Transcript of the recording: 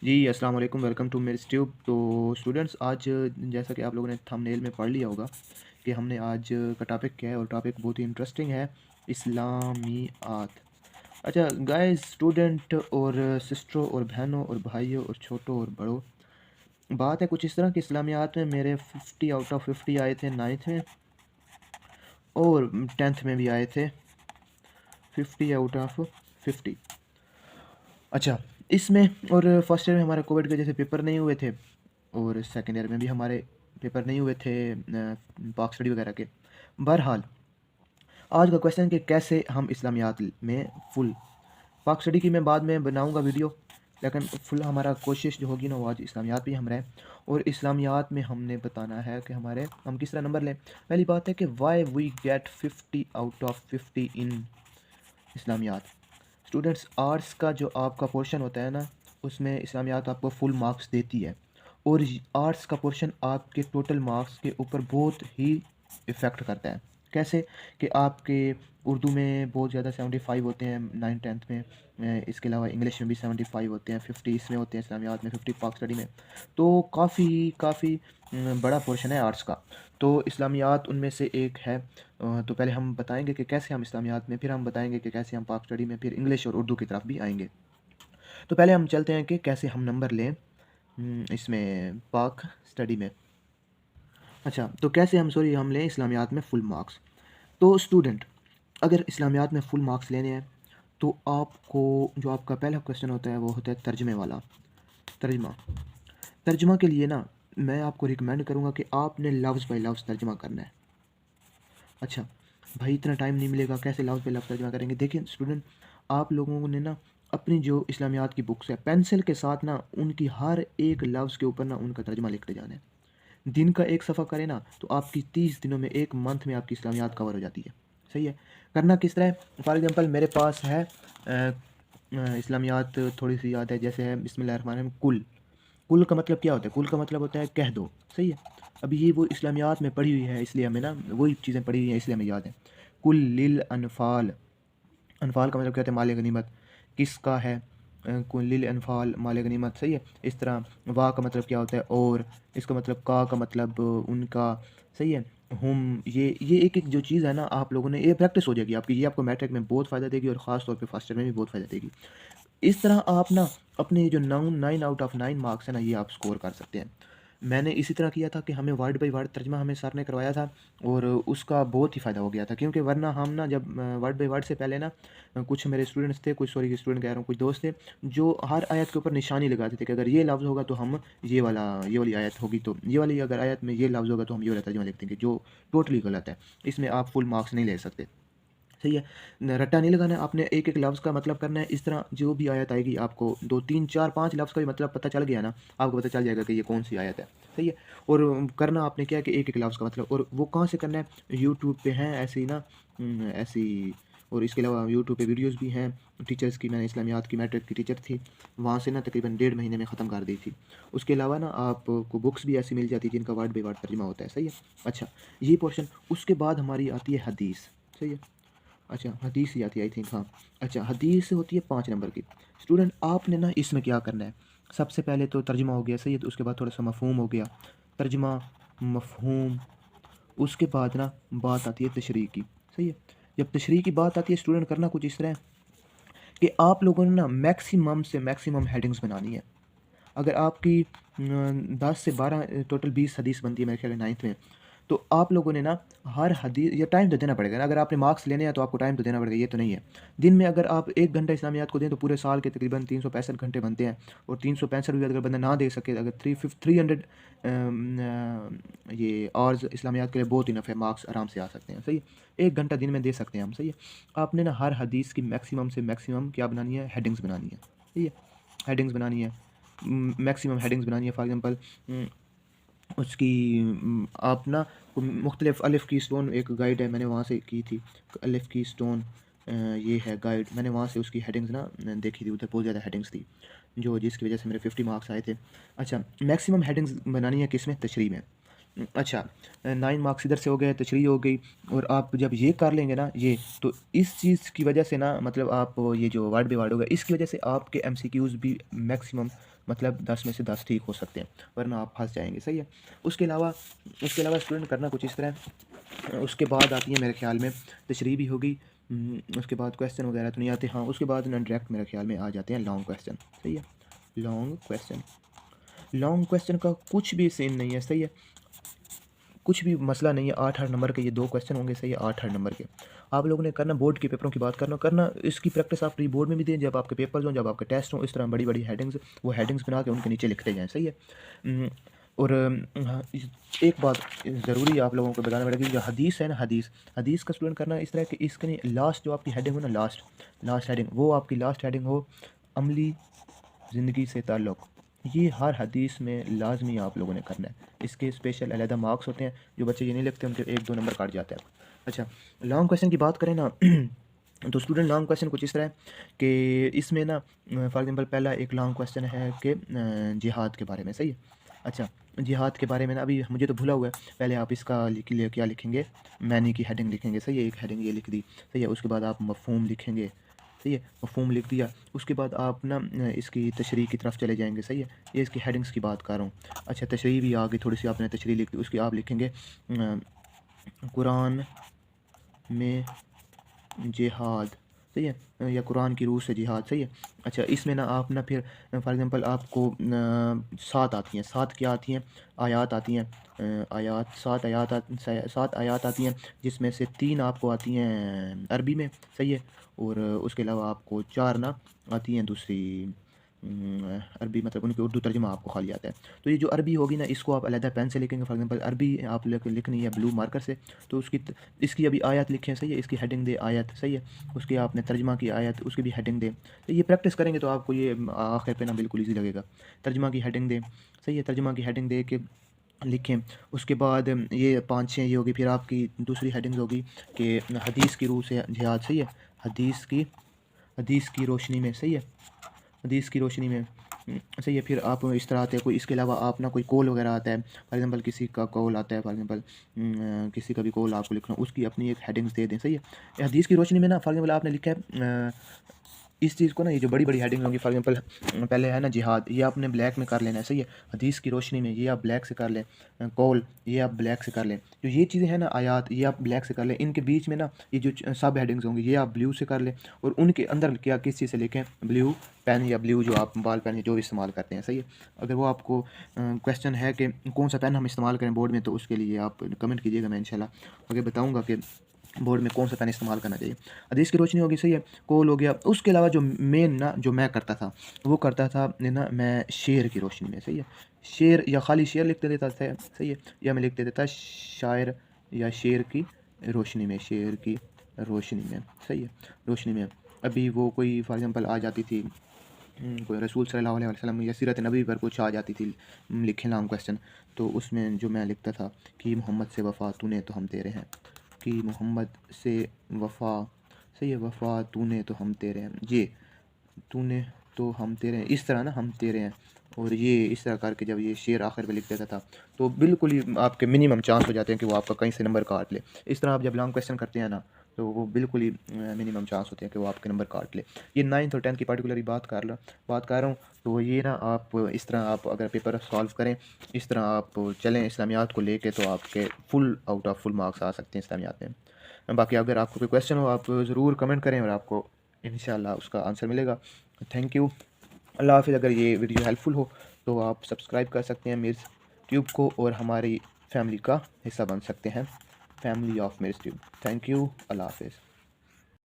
जी, अस्सलाम वालेकुम, welcome to मेरे ट्यूब। तो स्टूडेंट्स, आज जैसा कि आप लोगों ने थंबनेल में पढ़ लिया होगा कि हमने आज का टॉपिक क्या है, और टॉपिक बहुत ही इंटरेस्टिंग है, इस्लामियात। अच्छा गाइस, स्टूडेंट और सिस्टरों और बहनों और भाइयों और छोटों और बड़ों, बात है कुछ इस तरह कि इस्लामियात में मेरे 50 आउट ऑफ 50 आए थे 9th में, और 10th में भी आए थे 50 आउट ऑफ 50। अच्छा, इसमें और फर्स्ट ईयर में हमारे कोविड की वजह से पेपर नहीं हुए थे, और सेकेंड ईयर में भी हमारे पेपर नहीं हुए थे पाक स्टडी वगैरह के। बहरहाल, आज का क्वेश्चन कि कैसे हम इस्लामियात में फुल, पाक स्टडी की मैं बाद में बनाऊंगा वीडियो, लेकिन फुल हमारा कोशिश जो होगी ना वो आज इस्लामियात भी हम रहें। और इस्लामियात में हमने बताना है कि हम किस तरह नंबर लें। पहली बात है कि why we get 50 out of 50 in Islamiat. Students, arts का जो आपका पोर्शन होता है ना, उसमें इस्लामियात आपको फुल मार्क्स देती है, और आर्ट्स का पोर्शन आपके टोटल मार्क्स के ऊपर बहुत ही इफ़ेक्ट करता है। कैसे कि आपके उर्दू में बहुत ज़्यादा 75 होते हैं 9th 10th में, इसके अलावा इंग्लिश में भी 75 होते हैं, 50 इसमें होते हैं इस्लामियात में, 50 पाक स्टडी में। तो काफ़ी काफ़ी बड़ा पोर्शन है आर्ट्स का। तो इस्लामियात उनमें से एक है। तो पहले हम बताएंगे कि कैसे हम इस्लामियात में, फिर हम बताएंगे कि कैसे हम पाक स्टडी में, फिर इंग्लिश और उर्दू की तरफ भी आएंगे। तो पहले हम चलते हैं कि कैसे हम नंबर लें इसमें पाक स्टडी में। अच्छा, तो कैसे हम लें इस्लामियात में फुल मार्क्स। तो स्टूडेंट, अगर इस्लामियात में फुल मार्क्स लेने हैं तो आपको जो आपका पहला क्वेश्चन होता है वो होता है तर्जमे वाला। तर्जमा तर्जमा के लिए ना मैं आपको रिकमेंड करूँगा कि आपने लफ्ज़ बाय लफ्ज़ तर्जमा करना है। अच्छा भाई, इतना टाइम नहीं मिलेगा, कैसे लफ्ज़ पे लफ्ज़ तर्जुमा करेंगे। देखिए स्टूडेंट, आप लोगों ने ना अपनी जो इस्लामियात की बुक्स है, पेंसिल के साथ ना उनकी हर एक लफ्ज़ के ऊपर ना उनका तर्जुमा लिखते जाना है। दिन का एक सफ़ा करें ना तो आपकी 30 दिनों में, एक मंथ में आपकी इस्लामियात कवर हो जाती है। सही है। करना किस तरह है, फॉर एग्ज़ाम्पल मेरे पास है इस्लामियात थोड़ी सी याद है, जैसे है बिस्मिल्लाहिर्रहमानिर्रहीम, कुल। कुल का मतलब क्या होता है? कुल का मतलब होता है कह दो। सही है। अभी ये वो इस्लामियात में पढ़ी हुई है, इसलिए हमें ना वही चीज़ें पढ़ी हुई हैं, इसलिए हमें याद है। कुल लिल अनफ़ाल, अनफ़ाल का मतलब क्या होता है? माल गनीमत। किसका है? कुल लिल अनफ़ाल माल गनीमत। सही है। इस तरह वाह का मतलब क्या होता है? और। इसका मतलब का मतलब उनका। सही है। हम, ये एक एक जो चीज़ है ना, आप लोगों ने ये प्रैक्टिस हो जाएगी आपकी, ये आपको मैट्रिक में बहुत फ़ायदा देगी, और ख़ास तौर पे फर्स्ट ईयर में भी बहुत फ़ायदा देगी। इस तरह आप ना अपने जो 9 आउट ऑफ 9 मार्क्स है ना, ये आप स्कोर कर सकते हैं। मैंने इसी तरह किया था कि हमें वर्ड बाय वर्ड तर्जमा हमें सर ने करवाया था, और उसका बहुत ही फ़ायदा हो गया था, क्योंकि वरना हम ना जब वर्ड बाय वर्ड से पहले ना कुछ मेरे स्टूडेंट्स थे, कुछ सॉरी स्टूडेंट कह रहा हूँ, कुछ दोस्त थे जो हर आयत के ऊपर निशानी लगाते थे कि अगर ये लफ्ज़ होगा तो हम ये वाली आयत होगी, तो ये वाली अगर आयत में ये लफ्ज़ होगा तो हम ये वाला तर्जमा लिख देंगे, जो टोटली गलत है। इसमें आप फुल मार्क्स नहीं ले सकते। सही है। रट्टा नहीं लगाना है, आपने एक एक लफ्ज़ का मतलब करना है। इस तरह जो भी आयत आएगी, आपको 2 3 4 5 लफ्ज़ का भी मतलब पता चल गया ना, आपको पता चल जाएगा कि ये कौन सी आयत है। सही है। और करना आपने क्या है कि एक एक लफ्ज़ का मतलब, और वो कहाँ से करना है, यूट्यूब पे हैं ऐसे ही ना, ऐसी। और इसके अलावा यूट्यूब पे वीडियोज़ भी हैं टीचर्स की। मैंने इस्लामियात की मैट्रिक की टीचर थी, वहाँ से ना तकरीबन 1.5 महीने में ख़त्म कर दी थी। उसके अलावा ना आपको बुक्स भी ऐसी मिल जाती है जिनका वर्ड बाय वर्ड तर्जुमा होता है। सही है। अच्छा, ये पोर्शन, उसके बाद हमारी आती है हदीस। सही है। अच्छा, हदीस ही आती है आई थिंक, हाँ। अच्छा, हदीस होती है 5 नंबर की। स्टूडेंट, आपने ना इसमें क्या करना है, सबसे पहले तो तर्जुमा हो गया। सही है। तो उसके बाद थोड़ा सा मफ़हूम हो गया। तर्जुमा, मफ़हूम, उसके बाद ना बात आती है तशरीह की। सही है। जब तशरीह की बात आती है स्टूडेंट, करना कुछ इस तरह है कि आप लोगों ने ना मैक्सिमम से मैक्सिमम हेडिंग्स बनानी है। अगर आपकी 10 से 12 टोटल 20 हदीस बनती है मेरे ख्याल में 9th में, तो आप लोगों ने ना हर हदीस, या टाइम तो देना पड़ेगा ना, अगर आपने मार्क्स लेने हैं तो आपको टाइम तो देना पड़ेगा, ये तो नहीं है। दिन में अगर आप 1 घंटा इस्लामियात को दें तो पूरे साल के तकरीबन 365 घंटे बनते हैं, और 365 भी अगर बंदा ना दे सके, अगर 300 ये आवर्स इस्लामियात के लिए बहुत इनफ है, मार्क्स आराम से आ सकते हैं। सही है। 1 घंटा दिन में दे सकते हैं हम। सही है। आपने ना हर हदीस की मैक्सिमम से मैक्सिमम क्या बनानी है, हेडिंग्स बनानी है। सही है। हेडिंग्स बनानी है, मैक्सिमम हेडिंग्स बनानी है। फॉर एग्ज़ाम्पल उसकी आप ना मुख्तलिफ़ अलिफ़ की स्टोन एक गाइड है, मैंने वहाँ से की थी। अलिफ़ की स्टोन ये है गाइड, मैंने वहाँ से उसकी हेडिंग्स ना देखी थी, उधर बहुत ज़्यादा हेडिंग्स थी, जो जिसकी वजह से मेरे 50 मार्क्स आए थे। अच्छा, मैक्सिमम हेडिंग्स बनानी है किसमें, तशरीह में। अच्छा, 9 मार्क्स इधर से हो गए, तशरीह हो गई। और आप जब ये कर लेंगे ना ये, तो इस चीज़ की वजह से ना, मतलब आप ये जो वर्ड बाय वर्ड होगा, इसकी वजह से आपके एमसीक्यूज़ भी मैक्सिमम मतलब 10 में से 10 ठीक हो सकते हैं, वरना आप फंस जाएंगे। सही है। उसके अलावा स्टूडेंट करना कुछ इस तरह। उसके बाद आती है मेरे ख्याल में तशरीह भी होगी। उसके बाद क्वेश्चन वगैरह तो नहीं आते। हाँ, उसके बाद ना डायरेक्ट मेरे ख्याल में आ जाते हैं लॉन्ग क्वेश्चन। सही है। लॉन्ग क्वेश्चन का कुछ भी सीन नहीं है। सही है। कुछ भी मसला नहीं है। 8-8 नंबर के ये 2 क्वेश्चन होंगे। सही है। 8-8 नंबर के आप लोगों ने करना। बोर्ड के पेपरों की बात करना इसकी प्रैक्टिस आप प्री बोर्ड में भी दें, जब आपके पेपर्स हों, जब आपके टेस्ट हों। इस तरह बड़ी बड़ी हेडिंग्स, वो हेडिंग्स बना के उनके नीचे लिखते जाएँ। सही है। और हाँ, एक बात ज़रूरी आप लोगों को बताना पड़ेगी, जो हदीस है ना, हदीस का स्टूडेंट करना इस तरह कि इसके नहीं, लास्ट जो आपकी हेडिंग हो ना, लास्ट हेडिंग, वो आपकी लास्ट हेडिंग हो अमली ज़िंदगी से ताल्लुक़। ये हर हदीस में लाजमी आप लोगों ने करना है। इसके स्पेशल अलहदा मार्क्स होते हैं। जो बच्चे ये नहीं लिखते उनके 1-2 नंबर काट जाते हैं। अच्छा, लॉन्ग क्वेश्चन की बात करें ना तो स्टूडेंट लॉन्ग क्वेश्चन कुछ इस तरह है कि इसमें ना फॉर एग्जांपल पहला एक लॉन्ग क्वेश्चन है कि जिहाद के बारे में। सही है। अच्छा, जिहाद के बारे में ना अभी मुझे तो भूला हुआ है। पहले आप इसका क्या लिखेंगे, मैनी की हेडिंग लिखेंगे। सही है। एक हेडिंग ये लिख दी। सही है। उसके बाद आप मफ़हूम लिखेंगे। सही है। मफ़हूम लिख दिया। उसके बाद आप ना इसकी तशरीह की तरफ चले जाएंगे। सही है। ये इसकी हेडिंग्स की बात कर रहा हूँ। अच्छा, तशरीह भी आ गई थोड़ी सी, आपने तशरीह लिख दी। उसकी आप लिखेंगे कुरान में जिहाद। सही है। या कुरान की रूह से जिहाद। सही है। अच्छा, इसमें ना आप ना फिर फॉर एग्जांपल आपको 7 आती हैं। 7 क्या आती हैं? आयात आती हैं। आयात 7 आयात आती हैं, जिसमें से 3 आपको आती हैं अरबी में। सही है। और उसके अलावा आपको 4 ना आती हैं दूसरी अरबी, मतलब उनकी उर्दू तर्जुमा आपको खाली आता है। तो ये जो अरबी होगी ना, इसको आप अलहदा पेन से लिखेंगे। फॉर एग्जांपल अरबी आप लिखनी है ब्लू मार्कर से, तो इसकी अभी आयत लिखें। सही है। इसकी हेडिंग दे आयत। सही है। उसकी आपने तर्जुमा की आयत, उसकी भी हेडिंग दें। तो ये प्रैक्टिस करेंगे तो आपको ये आखिर पे ना बिल्कुल ईजी लगेगा। तर्जुमा की हेडिंग दें। सही है। तर्जुमा की हेडिंग दे के लिखें। उसके बाद ये 5-6 ये होगी। फिर आपकी दूसरी हेडिंग्स होगी कि हदीस की रूह से जिहाद। सही है। हदीस की रोशनी में। सही है। हदीस की रोशनी में। सही है। फिर आप इस तरह आते हैं कोई, इसके अलावा आप ना कोई कॉल वगैरह आता है, फॉर एग्जांपल किसी का कॉल आता है, फॉर एग्जांपल किसी का भी कॉल आपको लिखना, उसकी अपनी एक हेडिंग्स दे दें। सही है। हदीस की रोशनी में ना फॉर एग्जांपल आपने लिखा है इस चीज़ को ना, ये जो बड़ी बड़ी हेडिंग होंगी, फॉर एग्जांपल पहले है ना जिहाद, ये आपने ब्लैक में कर लेना है। सही है। हदीस की रोशनी में, ये आप ब्लैक से कर लें। कॉल, ये आप ब्लैक से कर लें। जो ये चीज़ें हैं ना, आयात, ये आप ब्लैक से कर लें। इनके बीच में ना ये जो सब हेडिंग्स होंगी, ये आप ब्लू से कर लें। और उनके अंदर क्या किस चीज़ से लिखें, ब्लू पेन या ब्लू जो आप बाल पेन जो भी इस्तेमाल करते हैं। सही है। अगर वो आपको क्वेश्चन है कि कौन सा पेन हम इस्तेमाल करें बोर्ड में, तो उसके लिए आप कमेंट कीजिएगा। मैं इंशाल्लाह आगे बताऊँगा कि बोर्ड में कौन सा पेन इस्तेमाल करना चाहिए। हदीस की रोशनी होगी। सही है। कॉल हो गया। उसके अलावा जो मेन ना जो मैं करता था, वो करता था ना मैं शेर की रोशनी में। सही है। शेर या खाली शेर लिख देता था। सही है। या मैं लिख देता था शायर या शेर की रोशनी में, शेर की रोशनी में। सही है। रोशनी में अभी वो कोई फॉर एग्जांपल आ जाती थी कोई रसूल सल्लल्लाहु अलैहि वसल्लम या सीरत नबी पर कुछ आ जाती थी लिखे नाम क्वेश्चन, तो उसमें जो मैं लिखता था कि मोहम्मद से वफ़ा तूने तो हम तेरे हैं, कि मोहम्मद से वफ़ा। सही है। वफ़ा तूने तो हम तेरे हैं, ये तूने तो हम तेरे हैं, इस तरह ना हम तेरे हैं। और ये इस तरह करके जब ये शेर आखिर में लिख देता था, तो बिल्कुल ही आपके मिनिमम चांस हो जाते हैं कि वो आपका कहीं से नंबर काट ले। इस तरह आप जब लॉन्ग क्वेश्चन करते हैं ना, तो वो बिल्कुल ही मिनिमम चांस होते हैं कि वो आपके नंबर काट ले। ये 9th और 10th की पर्टिकुलरली बात कर रहा हूँ। तो ये ना आप इस तरह आप अगर पेपर सॉल्व करें, इस तरह आप चलें इस्लामियात को लेके, तो आपके full out of full marks आ सकते हैं इस्लामियात में। बाकी अगर आपको कोई क्वेश्चन हो, आप ज़रूर कमेंट करें और आपको इंशाल्लाह उसका आंसर मिलेगा। Thank you. अल्लाह हाफ़िज़। अगर ये वीडियो हेल्पफुल हो तो आप सब्सक्राइब कर सकते हैं मिर्ज़ ट्यूब को, और हमारी फैमिली का हिस्सा बन सकते हैं, family of Mirza tube. Thank you. अल्लाह हाफ़िज़।